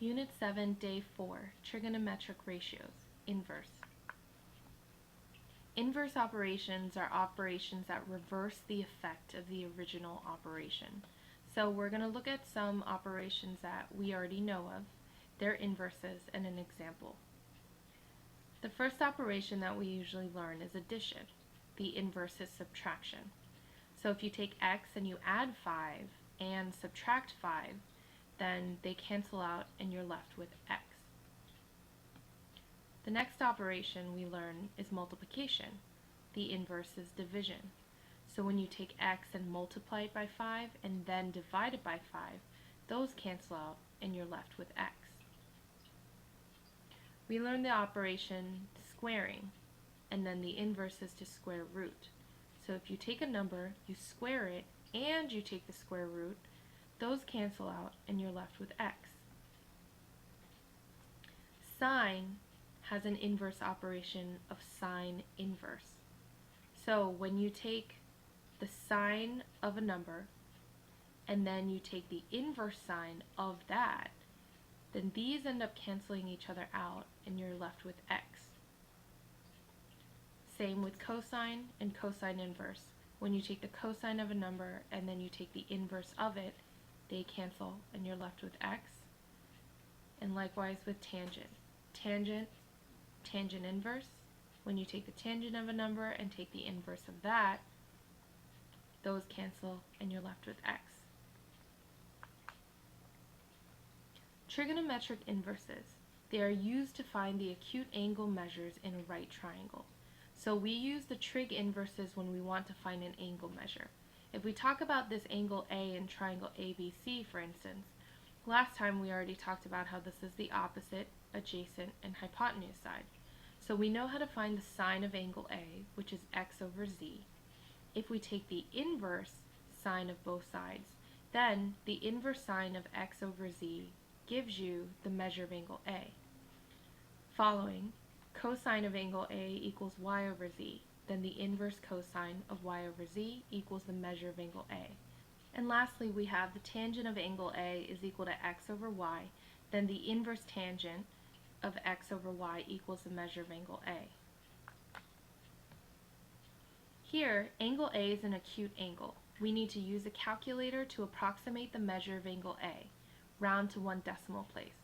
Unit 7, Day 4, Trigonometric Ratios, Inverse. Inverse operations are operations that reverse the effect of the original operation. So we're going to look at some operations that we already know of, their inverses, and an example. The first operation that we usually learn is addition. The inverse is subtraction. So if you take x and you add 5 and subtract 5, then they cancel out and you're left with x. The next operation we learn is multiplication. The inverse is division. So when you take x and multiply it by 5 and then divide it by 5, those cancel out and you're left with x. We learn the operation squaring, and then the inverse is to square root. So if you take a number, you square it, and you take the square root, those cancel out and you're left with x. Sine has an inverse operation of sine inverse. So when you take the sine of a number and then you take the inverse sine of that, then these end up canceling each other out and you're left with x. Same with cosine and cosine inverse. When you take the cosine of a number and then you take the inverse of it, they cancel and you're left with x. And likewise with tangent. Tangent inverse. When you take the tangent of a number and take the inverse of that, those cancel and you're left with x. Trigonometric inverses. They are used to find the acute angle measures in a right triangle. So we use the trig inverses when we want to find an angle measure. If we talk about this angle A in triangle ABC, for instance, last time we already talked about how this is the opposite, adjacent, and hypotenuse side. So we know how to find the sine of angle A, which is x over z. If we take the inverse sine of both sides, then the inverse sine of x over z gives you the measure of angle A. Following, cosine of angle A equals y over z. Then the inverse cosine of y over z equals the measure of angle A. And lastly, we have the tangent of angle A is equal to x over y. Then the inverse tangent of x over y equals the measure of angle A. Here, angle A is an acute angle. We need to use a calculator to approximate the measure of angle A, round to 1 decimal place.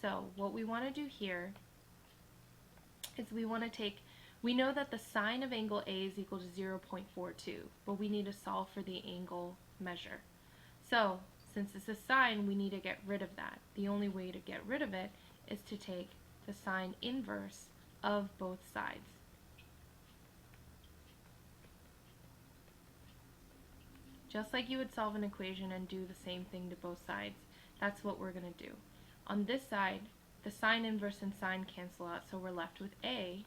So what we want to do here is we know that the sine of angle A is equal to 0.42, but we need to solve for the angle measure. So since it's a sine, we need to get rid of that. The only way to get rid of it is to take the sine inverse of both sides. Just like you would solve an equation and do the same thing to both sides, that's what we're going to do. On this side, the sine inverse and sine cancel out, so we're left with A.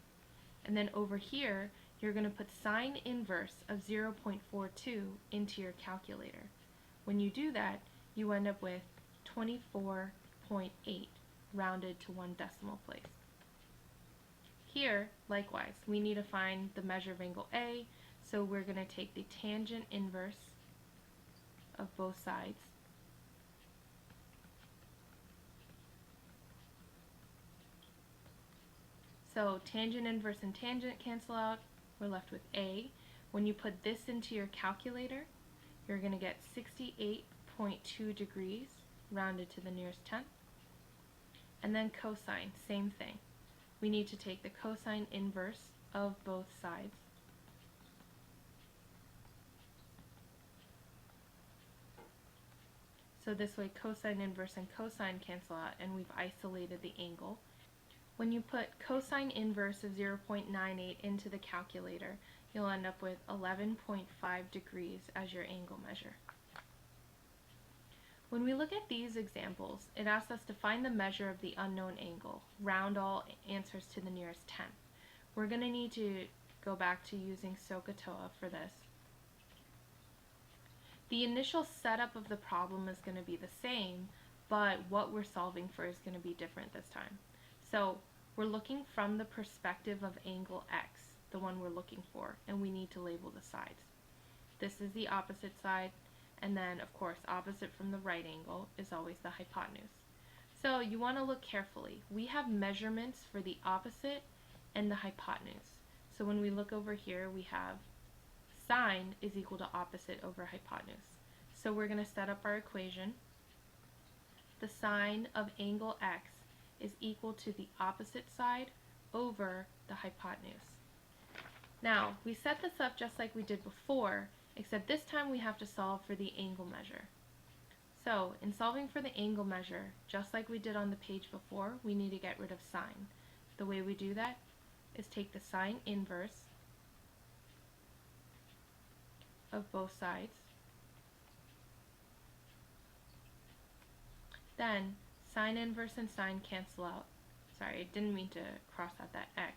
And then over here, you're going to put sine inverse of 0.42 into your calculator. When you do that, you end up with 24.8 rounded to 1 decimal place. Here, likewise, we need to find the measure of angle A, so we're going to take the tangent inverse of both sides. So tangent inverse and tangent cancel out, we're left with A. When you put this into your calculator, you're going to get 68.2 degrees rounded to the nearest tenth. And then cosine, same thing. We need to take the cosine inverse of both sides. So this way cosine inverse and cosine cancel out and we've isolated the angle. When you put cosine inverse of 0.98 into the calculator, you'll end up with 11.5 degrees as your angle measure. When we look at these examples, it asks us to find the measure of the unknown angle, round all answers to the nearest tenth. We're going to need to go back to using SOHCAHTOA for this. The initial setup of the problem is going to be the same, but what we're solving for is going to be different this time. So we're looking from the perspective of angle x, the one we're looking for, and we need to label the sides. This is the opposite side, and then of course opposite from the right angle is always the hypotenuse. So you want to look carefully. We have measurements for the opposite and the hypotenuse. So when we look over here, we have sine is equal to opposite over hypotenuse. So we're going to set up our equation. The sine of angle x is equal to the opposite side over the hypotenuse. Now, we set this up just like we did before, except this time we have to solve for the angle measure. So, in solving for the angle measure, just like we did on the page before, we need to get rid of sine. The way we do that is take the sine inverse of both sides. Then, sine inverse and sine cancel out. Sorry, I didn't mean to cross out that x.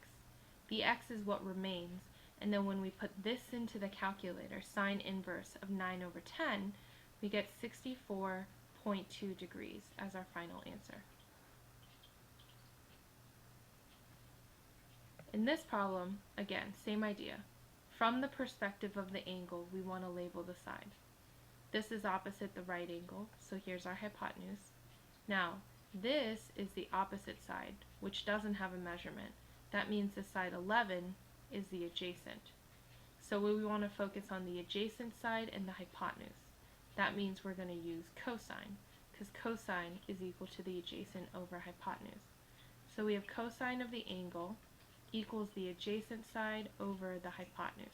The x is what remains, and then when we put this into the calculator, sine inverse of 9 over 10, we get 64.2 degrees as our final answer. In this problem, again, same idea. From the perspective of the angle, we want to label the sides. This is opposite the right angle, so here's our hypotenuse. Now, this is the opposite side, which doesn't have a measurement. That means the side 11 is the adjacent. So we want to focus on the adjacent side and the hypotenuse. That means we're going to use cosine, because cosine is equal to the adjacent over hypotenuse. So we have cosine of the angle equals the adjacent side over the hypotenuse.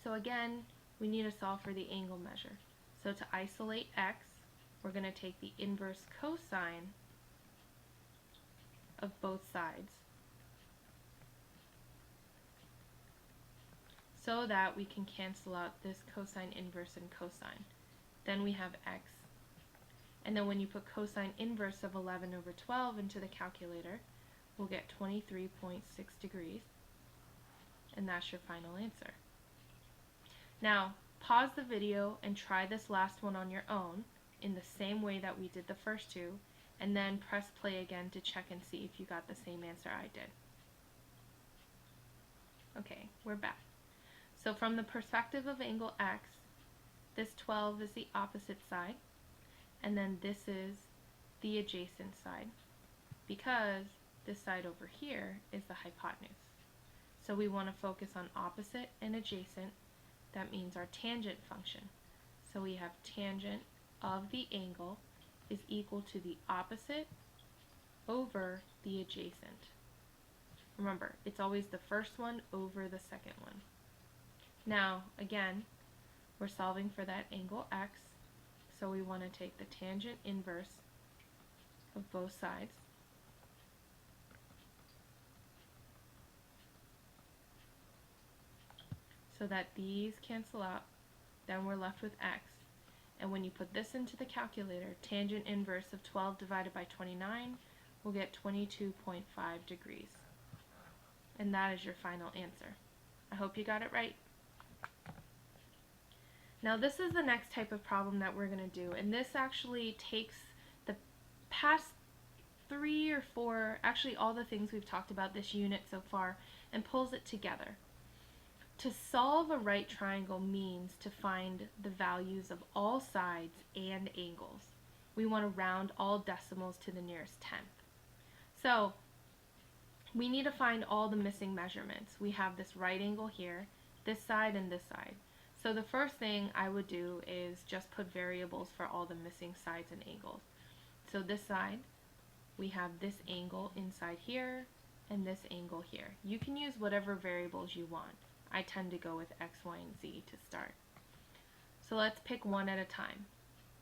So again, we need to solve for the angle measure. So to isolate x, we're going to take the inverse cosine of both sides so that we can cancel out this cosine inverse and cosine. Then we have x. And then when you put cosine inverse of 11 over 12 into the calculator, we'll get 23.6 degrees. And that's your final answer. Now, pause the video and try this last one on your own in the same way that we did the first two, and then press play again to check and see if you got the same answer I did. Okay, we're back. So from the perspective of angle x, this 12 is the opposite side, and then this is the adjacent side, because this side over here is the hypotenuse. So we want to focus on opposite and adjacent. That means our tangent function. So we have tangent of the angle is equal to the opposite over the adjacent. Remember, it's always the first one over the second one. Now, again, we're solving for that angle x, so we want to take the tangent inverse of both sides. So that these cancel out, then we're left with x. And when you put this into the calculator, tangent inverse of 12 divided by 29, we'll get 22.5 degrees. And that is your final answer. I hope you got it right. Now this is the next type of problem that we're going to do, and this actually takes the past 3 or 4, actually all the things we've talked about this unit so far, and pulls it together. To solve a right triangle means to find the values of all sides and angles. We want to round all decimals to the nearest tenth. So we need to find all the missing measurements. We have this right angle here, this side, and this side. So the first thing I would do is just put variables for all the missing sides and angles. So this side, we have this angle inside here and this angle here. You can use whatever variables you want. I tend to go with x, y, and z to start. So let's pick one at a time.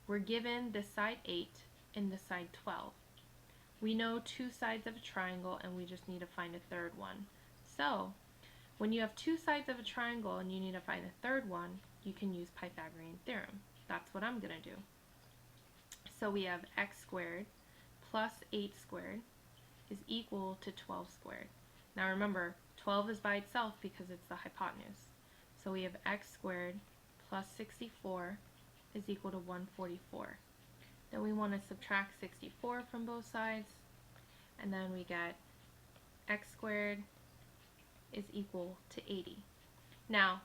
We're given this side 8 and this side 12. We know two sides of a triangle and we just need to find a third one. So when you have two sides of a triangle and you need to find a third one, you can use Pythagorean theorem. That's what I'm going to do. So we have x squared plus 8 squared is equal to 12 squared. Now remember, 12 is by itself because it's the hypotenuse. So we have x squared plus 64 is equal to 144. Then we want to subtract 64 from both sides, and then we get x squared is equal to 80. Now,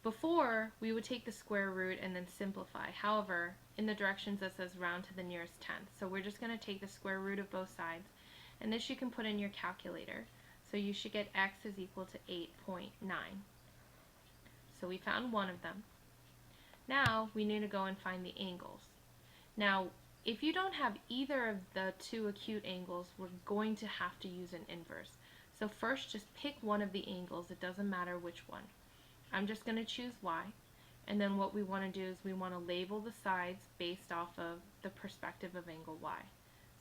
before we would take the square root and then simplify. However, in the directions that says round to the nearest tenth. So we're just going to take the square root of both sides, and this you can put in your calculator. So you should get x is equal to 8.9. So we found one of them. Now we need to go and find the angles. Now, if you don't have either of the two acute angles, we're going to have to use an inverse. So first, just pick one of the angles. It doesn't matter which one. I'm just going to choose y. And then what we want to do is we want to label the sides based off of the perspective of angle y.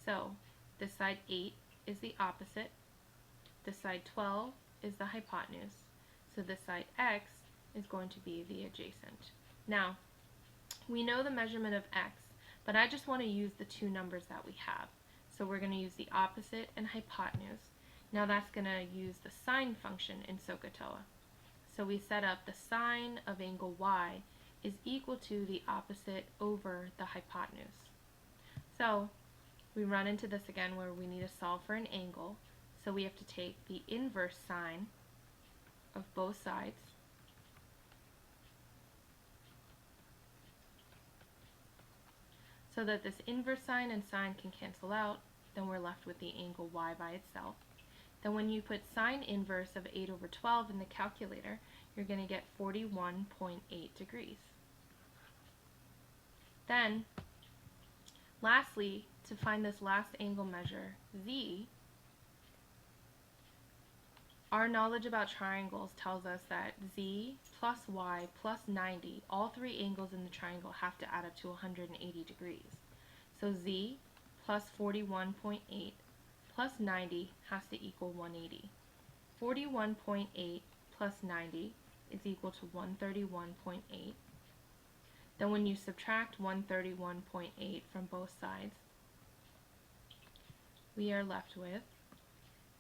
So this side 8 is the opposite. This side 12 is the hypotenuse. So this side x is going to be the adjacent. Now, we know the measurement of x, but I just want to use the two numbers that we have. So we're going to use the opposite and hypotenuse. Now that's going to use the sine function in SOHCAHTOA. So we set up the sine of angle y is equal to the opposite over the hypotenuse. So we run into this again where we need to solve for an angle. So we have to take the inverse sine of both sides. So that this inverse sine and sine can cancel out, then we're left with the angle y by itself. Then when you put sine inverse of 8 over 12 in the calculator, you're going to get 41.8 degrees. Then, lastly, to find this last angle measure, z, our knowledge about triangles tells us that z plus y plus 90, all three angles in the triangle have to add up to 180 degrees. So z plus 41.8 plus 90 has to equal 180. 41.8 plus 90 is equal to 131.8. Then when you subtract 131.8 from both sides, we are left with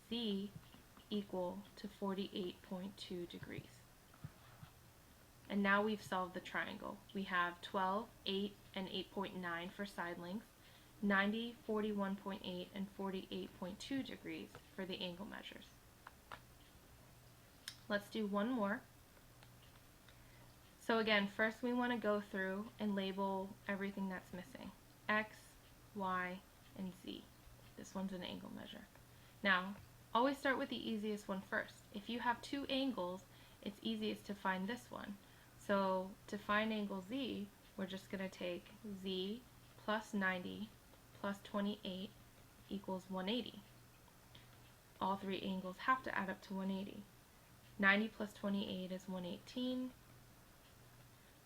z equal to 48.2 degrees. And now we've solved the triangle. We have 12, 8, and 8.9 for side lengths, 90, 41.8, and 48.2 degrees for the angle measures. Let's do one more. So again, first we want to go through and label everything that's missing. X, Y, and Z. This one's an angle measure. Now, always start with the easiest one first. If you have two angles, it's easiest to find this one. So to find angle Z, we're just going to take Z plus 90 plus 28 equals 180. All three angles have to add up to 180. 90 plus 28 is 118.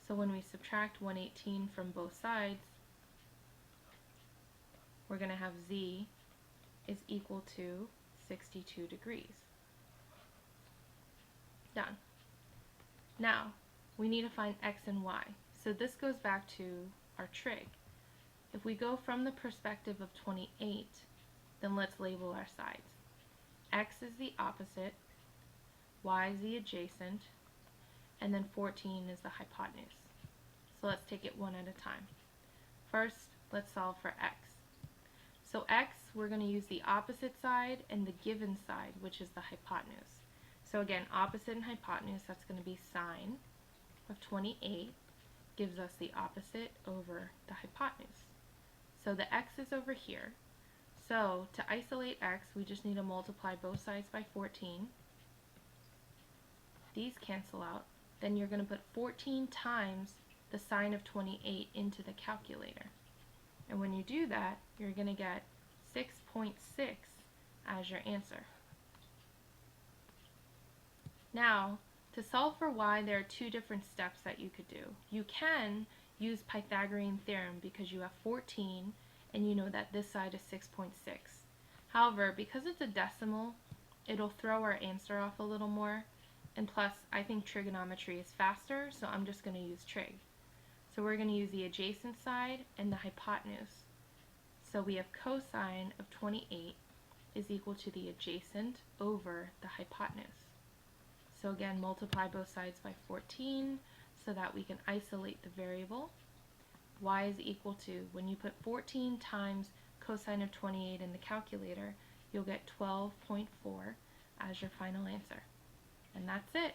So when we subtract 118 from both sides, we're going to have Z is equal to 62 degrees. Done. Now, we need to find x and y. So this goes back to our trig. If we go from the perspective of 28, then let's label our sides. X is the opposite, y is the adjacent, and then 14 is the hypotenuse. So let's take it one at a time. First, let's solve for x. So x, we're going to use the opposite side and the given side, which is the hypotenuse. So again, opposite and hypotenuse, that's going to be sine of 28 gives us the opposite over the hypotenuse. So the x is over here. So to isolate x, we just need to multiply both sides by 14. These cancel out. Then you're going to put 14 times the sine of 28 into the calculator. And when you do that, you're going to get 6.6 as your answer. Now, to solve for y, there are two different steps that you could do. You can use Pythagorean theorem because you have 14 and you know that this side is 6.6. However, because it's a decimal, it'll throw our answer off a little more. And plus, I think trigonometry is faster, so I'm just going to use trig. So we're going to use the adjacent side and the hypotenuse. So we have cosine of 28 is equal to the adjacent over the hypotenuse. So again, multiply both sides by 14 so that we can isolate the variable. Y is equal to, when you put 14 times cosine of 28 in the calculator, you'll get 12.4 as your final answer. And that's it.